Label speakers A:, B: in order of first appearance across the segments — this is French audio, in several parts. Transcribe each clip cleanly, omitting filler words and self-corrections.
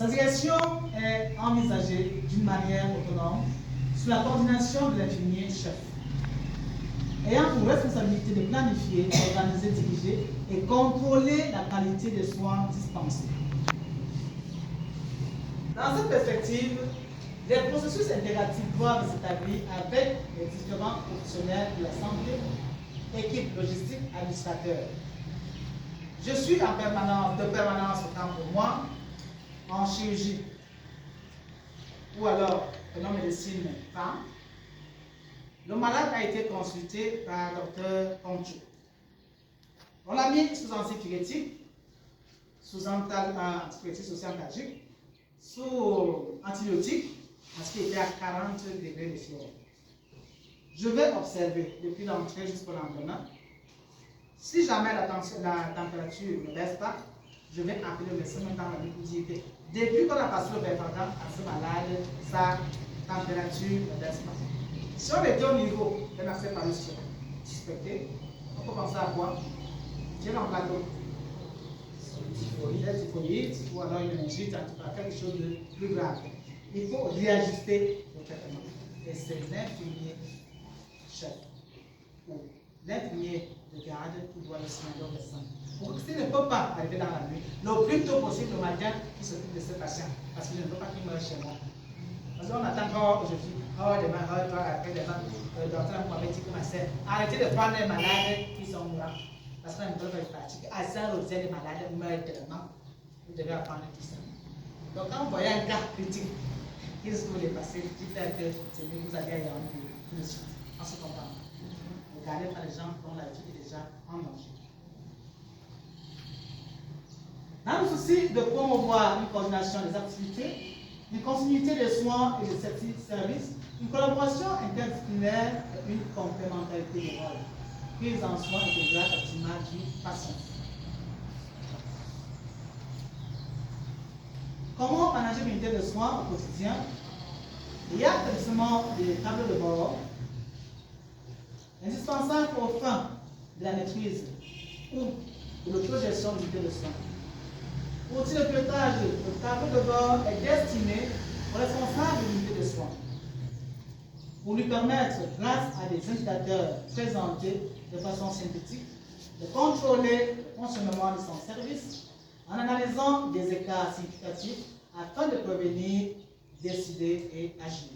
A: Sa direction est envisagée d'une manière autonome sous la coordination de l'infirmier-chef, ayant pour responsabilité de planifier, organiser, diriger et contrôler la qualité des soins dispensés. Dans cette perspective, les processus intégratifs doivent s'établir avec les différents professionnels de la santé, équipe logistique, administrateurs. Je suis de permanence autant pour moi en chirurgie ou alors en médecine femme. Le malade a été consulté par Dr Poncho. On l'a mis sous antipyrétique, sous antipyrétique social-antalgique, sous antibiotique, parce qu'il était à 40 degrés de fièvre. Je vais observer depuis l'entrée jusqu'au lendemain. Si jamais la température ne baisse pas, je vais appeler le médecin dans la lui dire que depuis qu'on a passé le Befacam à ce malade, sa température ne baisse pas. Si on était au niveau d'un accès par le suspecté, on peut penser à quoi? Tiens en plateau. Typhoïde, ou alors une méningite, quelque chose de plus grave. Il faut réajuster le traitement. Et c'est l'infirmier chef ou l'infirmier de garde qui doit le signaler au médecin. Pour qu'il ne peut pas arriver dans la nuit, le plus tôt possible le matin, il s'occupe de ce patient. Parce qu'il ne veut pas qu'il meure chez moi. Parce qu'on attend encore aujourd'hui, demain, après demain, le docteur m'avait dit que ma sœur, arrêtez de prendre les malades qui sont mourants. Parce qu'on ne peut pas pratique. À ça, vous êtes les malades meurent tellement. Vous devez apprendre tout ça. Donc, quand vous voyez un cas critique, qu'est-ce que vous voulez passer? Dites-leur que c'est mieux, vous avez à y aller tout de suite. En se comprenant. Ne gardez pas les gens dont la vie est déjà en danger. Dans le souci de promouvoir une coordination des activités, une continuité des soins et des services, une collaboration interdisciplinaire et une complémentarité des rôles, prise en soins intégrale optimale du patient. Comment manager l'unité de soins au quotidien? Il y a établissements des tableaux de bord indispensables aux fins de la maîtrise ou de l'autogestion de l'unité de soins. Outil de pilotage, le tableau de bord est destiné au responsable de l'unité de soins pour lui permettre, grâce à des indicateurs présentés de façon synthétique, de contrôler le fonctionnement de son service en analysant des écarts significatifs afin de prévenir, décider et agir.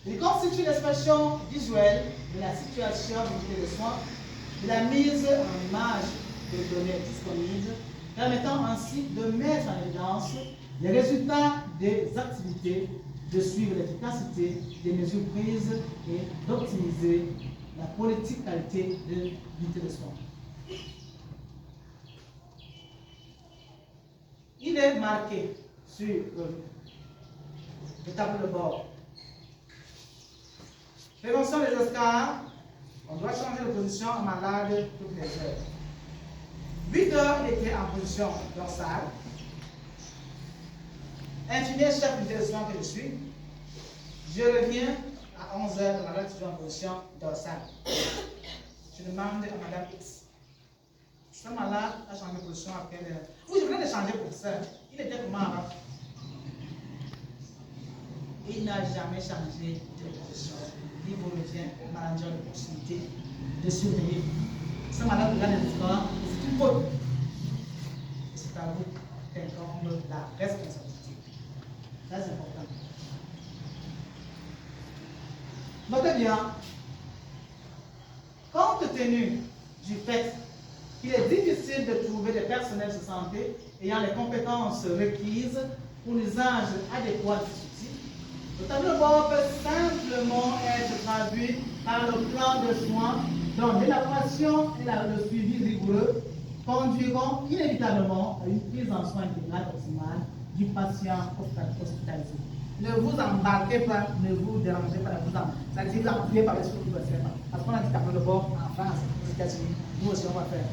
A: Il constitue l'expression visuelle de la situation de l'unité de soins, de la mise en image des données disponibles, permettant ainsi de mettre en évidence les résultats des activités, de suivre l'efficacité des mesures prises et d'optimiser la politique qualité de l'unité de soins. Il est marqué sur le tableau de bord. Prévention des escarres, on doit changer de position en malade toutes les heures. 8 heures, il était en position dorsale. Infirmier chef de soins que je suis, je reviens à 11 heures, le malade est en position dorsale. Je demande à Madame X. Ce malade a changé de position après le... Oui, je venais de changer pour ça. Il était comment avant? Il n'a jamais changé de position. Il vous revient au manager de proximité de surveiller. Ce malade regarde les différents, c'est une faute. C'est à vous d'incombe la responsabilité. Ça, c'est important. Notez bien, compte tenu du fait qu'il est difficile de trouver des personnels de santé ayant les compétences requises pour l'usage adéquat du outil, le tableau de bord peut simplement être traduit par le plan de soins dont l'élaboration et le suivi rigoureux conduiront inévitablement à une prise en soin intégrale optimale du patient hospitalisé. Ne vous embarquez pas, ne vous dérangez pas, c'est-à-dire vous appuyez par les choses qui ne doivent pas. Parce qu'on a dit tableau de bord en France, aux États-Unis, nous aussi on va faire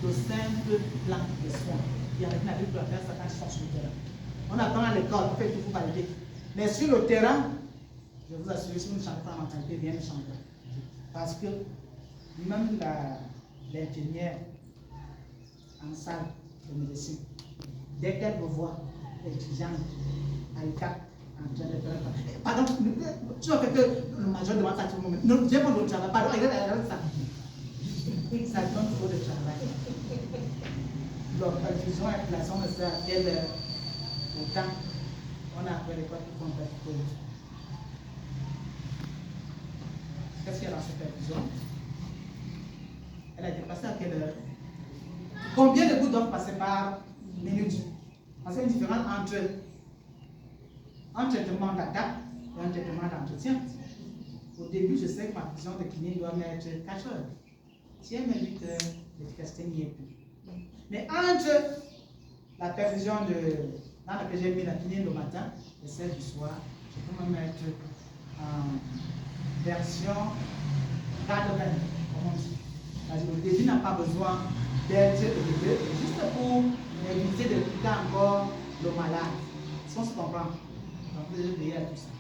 A: le simple plan de soins. Il y a quelqu'un qui doit faire ça quand ils sont sur le terrain. On apprend à l'école, on fait tout pour valider. Mais sur le terrain, je vous assure, si vous ne changez pas la mentalité, rien ne changera. Parce que même l'infirmière en salle de médecine, dès qu'elle me voit, l'étudiante à UCAP en train de faire. Pardon, tu vois que le major demande ça tout le monde. Non, j'ai pas de travail. Pardon, regarde ça. Ça donne trop de travail. Donc, diffusion et inflation ne sert à quel autant on a appris l'école pour qu'on fait. Qu'est-ce qu'il y a dans cette perfusion? Elle a été passée à quelle heure? Combien de gouttes doivent passer par minute? Parce qu'il y a une différence entre un traitement d'attaque et un traitement d'entretien. Au début, je sais que ma vision de kiné doit mettre 4 heures. Si elle met 8 heures, l'efficacité n'y est plus. Mais entre la perfusion dans laquelle j'ai mis la kiné le matin et celle du soir, je peux me mettre en version garde-reine, comme on dit. Le débit n'a pas besoin d'être élevé, juste pour éviter de quitter encore le malade. Si on se comprend, donc vous devez veiller à tout ça.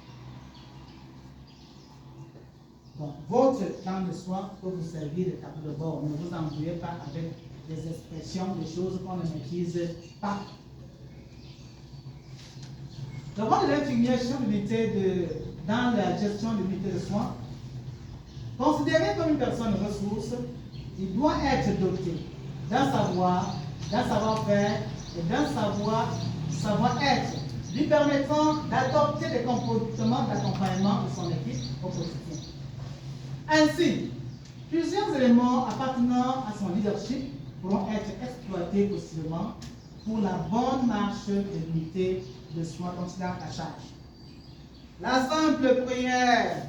A: Donc, votre plan de soins peut vous servir de tableau de bord. Ne vous embrouillez pas avec des expressions, des choses qu'on ne maîtrise pas. Le rôle de l'infirmière dans la gestion de l'unité de soins, considéré comme une personne ressource, il doit être doté d'un savoir, d'un savoir-faire et d'un savoir-être lui permettant d'adopter des comportements d'accompagnement de son équipe au quotidien. Ainsi, plusieurs éléments appartenant à son leadership pourront être exploités possiblement pour la bonne marche de l'unité de soins dont il a à charge. La simple prière,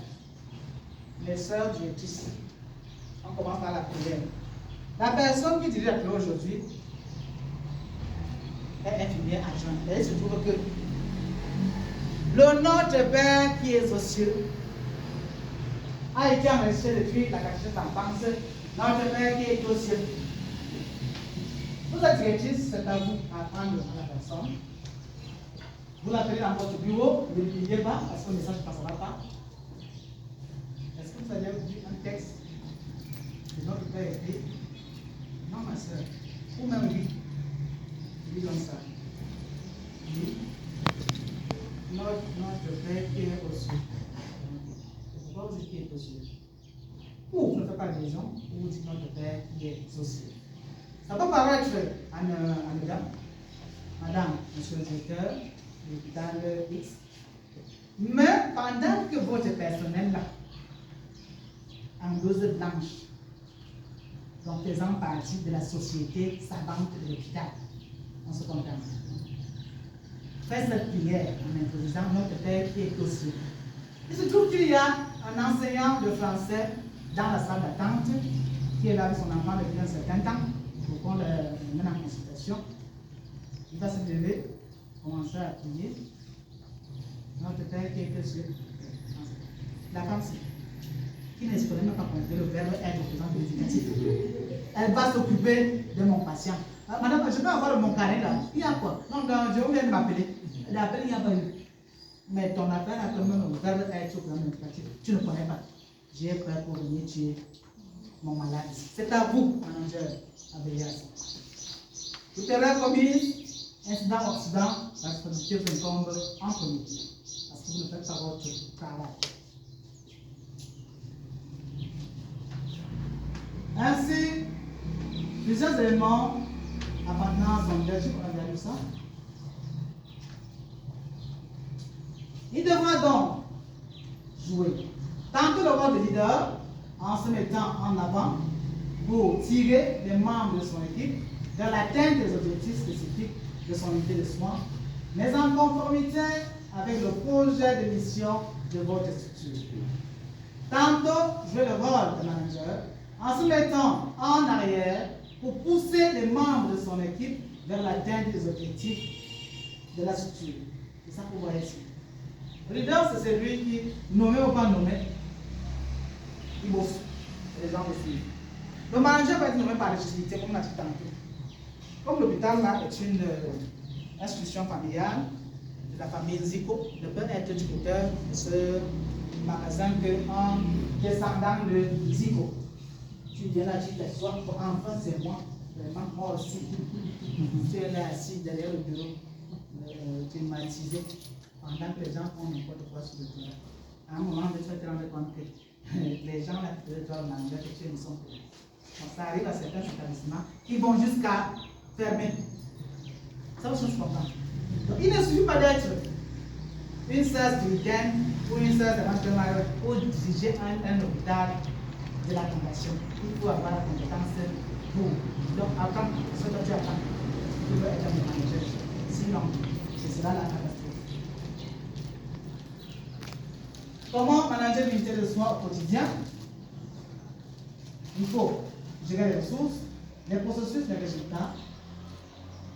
A: les sœurs diététiciennes. On commence par la prière. La personne qui dirige la prière aujourd'hui est infirmière adjointe. Et il se trouve que le Notre Père qui est aux cieux a été enregistré depuis la catéchèse d'enfance. Notre Père qui est aux cieux. Vous êtes directrice, c'est à vous d'apprendre à la personne. Vous l'appelez dans votre bureau, ne l'oubliez pas parce que le message ne passera pas. Est-ce que vous avez vu un texte de Notre Père écrit? Non, ma soeur. Ou même oui. Disons ça. Oui. Notre Père qui est aux cieux. Pourquoi vous dites qu'il est aux cieux? Ou vous ne faites pas de raison, ou vous dites Notre Père qui est aux cieux. Ça peut paraître anodin. Madame, monsieur le directeur, l'hôpital X. Mais pendant que votre personnel là, en blouse blanche, donc faisant partie de la société savante de l'hôpital, on se comprend. Faites cette prière en introduisant Notre Père qui est aux cieux. Il se trouve qu'il y a un enseignant de français dans la salle d'attente qui est là avec son enfant depuis un certain temps pour qu'on le mène en consultation. Il va se lever, commencer à prier. Notre Père qui est aux cieux. La femme, qui n'espérait même pas comprendre le verbe être représente l'éducatif. Elle va s'occuper de mon patient. Ah, madame, je peux avoir mon carré là. Il y a quoi? Non, je viens de m'appeler. L'appel, il n'y a pas eu. Mais ton appel a quand même le verbe être au plan éducatif. Tu ne connais pas. J'ai peur pour venir tuer mon malade. C'est à vous, manager, à veiller à ça. Tout erreur commise, incident occident, la responsabilité vous incombe en comité. Parce que vous ne faites pas votre travail. Ainsi, plusieurs éléments appartenant à son leadership, on a bien vu ça. Il devra donc jouer tantôt le rôle de leader en se mettant en avant pour tirer les membres de son équipe vers l'atteinte des objectifs spécifiques de son unité de soins, mais en conformité avec le projet de mission de votre structure. Tantôt jouer le rôle de manager en se mettant en arrière pour pousser les membres de son équipe vers l'atteinte des objectifs de la structure. C'est ça que vous voyez ici. Le leader, c'est celui qui, nommé ou pas nommé, il bosse. Les gens le suivent. Le manager va être nommé par légitimité, comme on a dit tantôt. Comme l'hôpital là est une institution familiale de la famille Zico, ne peut être directeur de ce magasin qu'un descendant de Zico. Tu viens là, tu t'assois, enfin c'est moi, vraiment hors aussi. Tu es là assis derrière le bureau, climatisé, pendant que les gens font n'importe quoi sur le terrain. À un moment, tu vas te rendre compte que les gens là qui te doivent manger, que tu ne sont plus. Donc, ça arrive à certains établissements qui vont jusqu'à fermer. Ça aussi, je comprends. Donc, il ne suffit pas d'être une sœur du week-end ou une sœur éventuellement pour diriger un hôpital de la fondation. Il faut avoir la compétence pour. Donc, attends, ce que tu attends, tu veux être un manager. Sinon, ce sera la catastrophe. Comment manager l'unité de soins au quotidien? Il faut gérer les ressources, les processus, les résultats.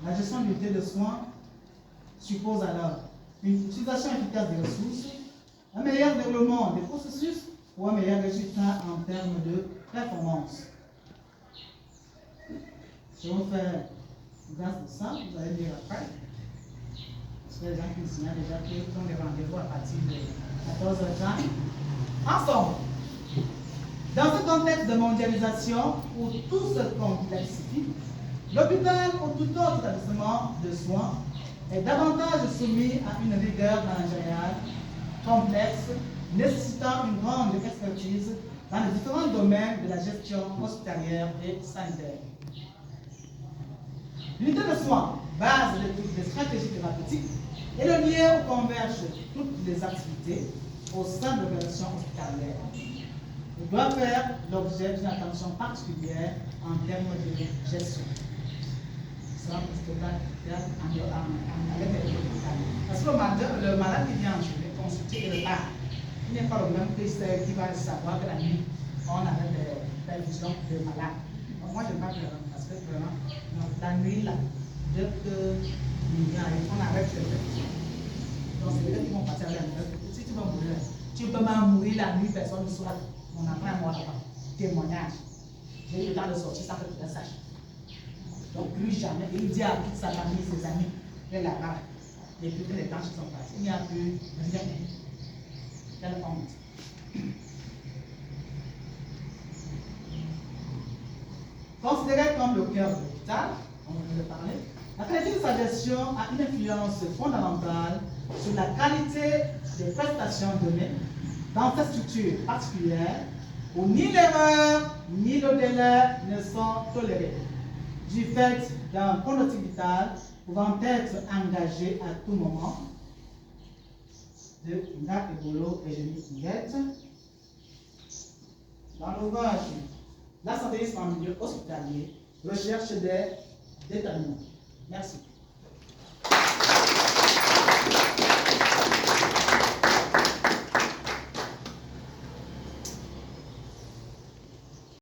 A: La gestion de l'unité de soins suppose alors une utilisation efficace des ressources, un meilleur développement des processus pour un meilleur résultat en termes de performance. Je vais vous faire grâce de ça, vous allez lire après. Parce que les gens qui me signalent déjà qu'ils ont des rendez-vous à partir de 14h30. Ensemble, dans ce contexte de mondialisation où tout se complexifie, l'hôpital ou tout autre établissement de soins est davantage soumis à une rigueur managériale complexe, nécessitant une grande expertise dans les différents domaines de la gestion hospitalière et sanitaire. L'unité de soins, base des stratégies thérapeutiques, est le lieu où convergent toutes les activités au sein de l'opération hospitalière. Il doit faire l'objet d'une attention particulière en termes de gestion. Parce que le malade qui vient en journée constitue le pas. Il n'est pas le même qui va savoir que la nuit, on arrête des perfusions de malades. Donc moi, je ne parle pas parce que vraiment, la nuit, là, dès que on arrête les perfusions. Donc c'est les gens qui vont passer à la nuit. Si tu vas mourir, tu peux même mourir la nuit, personne ne saura. On n'a pas un mot là-bas. Témoignage. J'ai eu le temps de sortir sans que tu le saches. Donc plus jamais, il dit à toute sa famille, ses amis, que là-bas, depuis que les temps sont passés, il n'y a plus rien. Quelle honte. Considéré comme le cœur de l'hôpital, on vient de parler, la qualité de sa gestion a une influence fondamentale sur la qualité des prestations données dans cette structure particulière où ni l'erreur ni le délai ne sont tolérés, du fait d'un pronostic vital pouvant être engagé à tout moment, de Nga Ebolo et Denis Nguette. Dans l'ouvrage L'ascendisme en milieu hospitalier, recherche des déterminants. Merci.